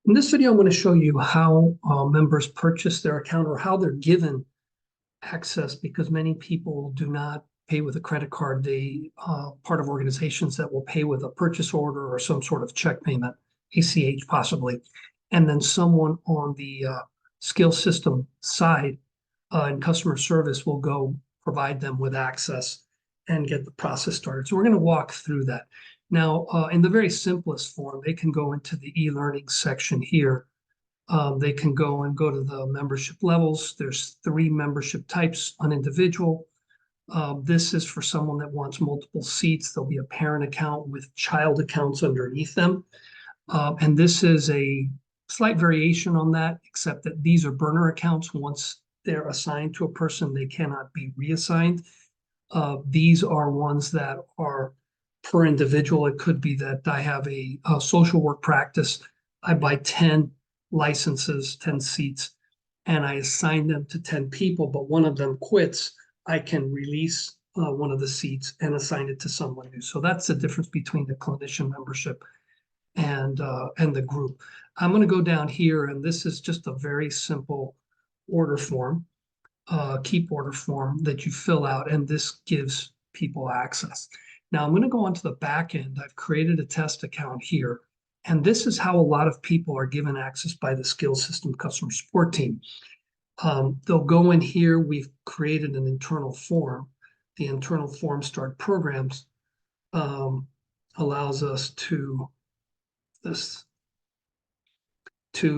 In this video, I'm going to show you how members purchase their account or how they're given access, because many people do not pay with a credit card. They part of organizations that will pay with a purchase order or some sort of check payment, ACH possibly. And then someone on the skill system side in customer service will go provide them with access and get the process started. So we're going to walk through that. Now, in the very simplest form, they can go into the e-learning section here. They can go to the membership levels. There's 3 membership types on individual. This is for someone that wants multiple seats. There'll be a parent account with child accounts underneath them. And this is a slight variation on that, except that these are burner accounts. Once they're assigned to a person, they cannot be reassigned. These are ones that are per individual. It could be that I have a social work practice. I buy 10 licenses, 10 seats, and I assign them to 10 people, but one of them quits. I can release one of the seats and assign it to someone new. So that's the difference between the clinician membership and the group. I'm going to go down here, and this is just a very simple order form, keep order form that you fill out, and this gives people access. Now I'm going to go onto the back end. I've created a test account here, and this is how a lot of people are given access by the skill system customer support team. They'll go in here. We've created an internal form. The internal form start programs allows us to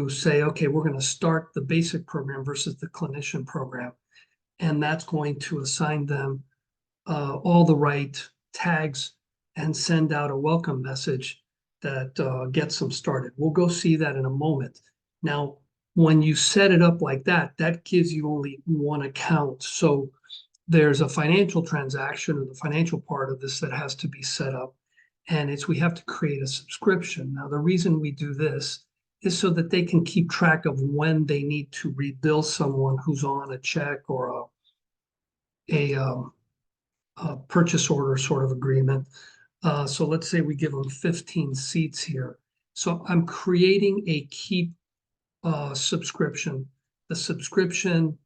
say, okay, we're going to start the basic program versus the clinician program. And that's going to assign them all the right tags and send out a welcome message that gets them started. We'll go see that in a moment. Now, when you set it up like that, that gives you only one account. So there's a financial transaction or the financial part of this that has to be set up. And we have to create a subscription. Now, the reason we do this is so that they can keep track of when they need to rebill someone who's on a check or a purchase order sort of agreement. So let's say we give them 15 seats here. So I'm creating a keep subscription. The subscription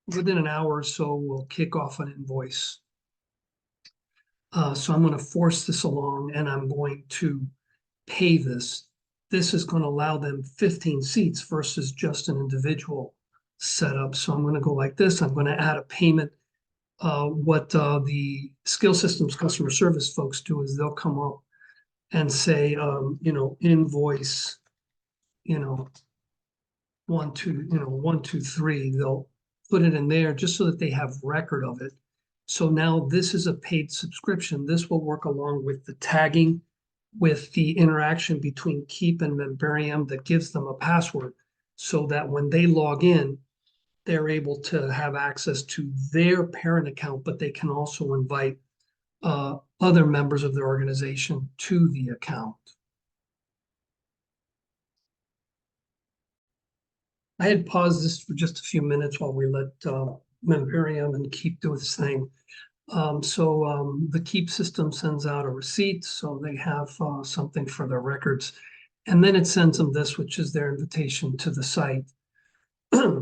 within an hour or so will kick off an invoice. So I'm going to force this along, and I'm going to pay this. This is going to allow them 15 seats versus just an individual setup. So I'm going to go like this. I'm going to add a payment. What the skill systems customer service folks do is they'll come up and say, invoice, 1, 2, 3. They'll put it in there just so that they have record of it. So now this is a paid subscription. This will work along with the tagging, with the interaction between Keep and Membarium that gives them a password, so that when they log in, they're able to have access to their parent account, but they can also invite other members of their organization to the account. I had paused this for just a few minutes while we let Membarium and Keep do its thing. The Keep system sends out a receipt, so they have something for their records. And then it sends them this, which is their invitation to the site.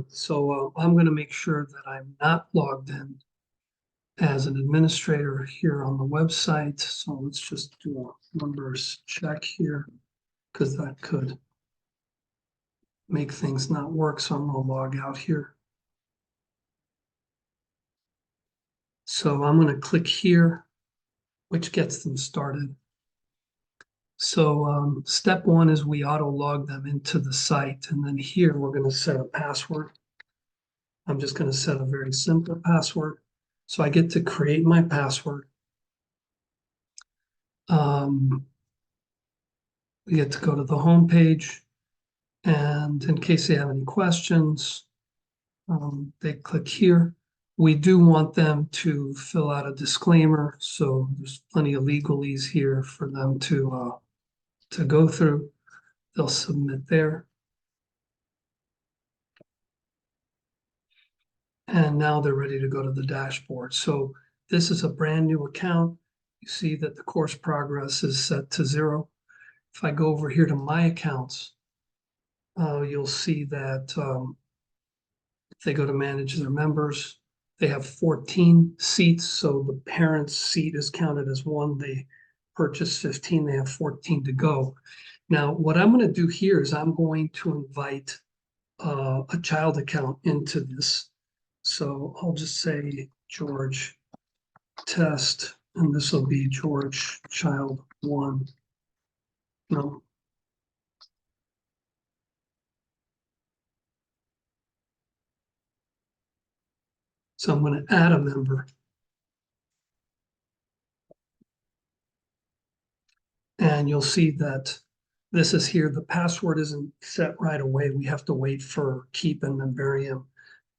So I'm going to make sure that I'm not logged in as an administrator here on the website. So let's just do a numbers check here, because that could make things not work. So I'm going to log out here. So I'm going to click here, which gets them started. So step 1 is we auto log them into the site. And then here we're going to set a password. I'm just going to set a very simple password. So I get to create my password. We get to go to the home page. And in case they have any questions, they click here. We do want them to fill out a disclaimer. So there's plenty of legalese here for them to go through. They'll submit there. And now they're ready to go to the dashboard. So this is a brand new account. You see that the course progress is set to 0. If I go over here to my accounts, you'll see that if they go to manage their members, they have 14 seats. So the parent's seat is counted as one. They purchased 15, they have 14 to go. Now, what I'm going to do here is I'm going to invite a child account into this. So I'll just say George test, and this will be George child one. No. So I'm going to add a member. And you'll see that this is here. The password isn't set right away. We have to wait for Keep and Membarium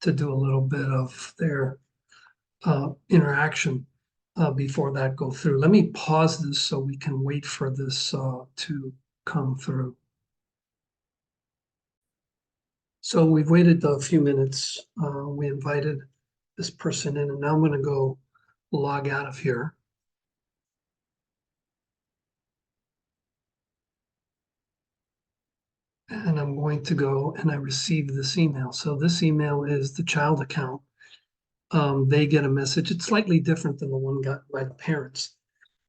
to do a little bit of their interaction before that go through. Let me pause this so we can wait for this to come through. So we've waited a few minutes. We invited this person in, and now I'm going to go log out of here. And I'm going to go and I received this email. So this email is the child account. They get a message. It's slightly different than the one got by the parents,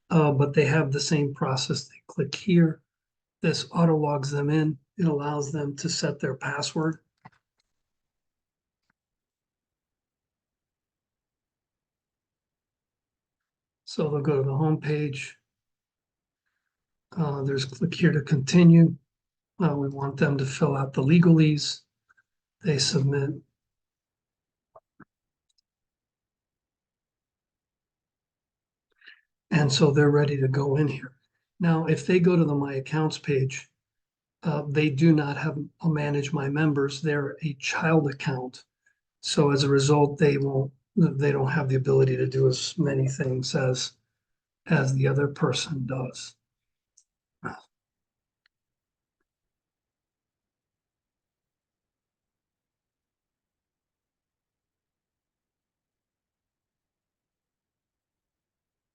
but they have the same process. They click here. This auto logs them in. It allows them to set their password. So they'll go to the home page. There's click here to continue. We want them to fill out the legalese. They submit. And so they're ready to go in here. Now, if they go to the My Accounts page, they do not have a Manage My Members. They're a child account. So as a result, they don't have the ability to do as many things as the other person does.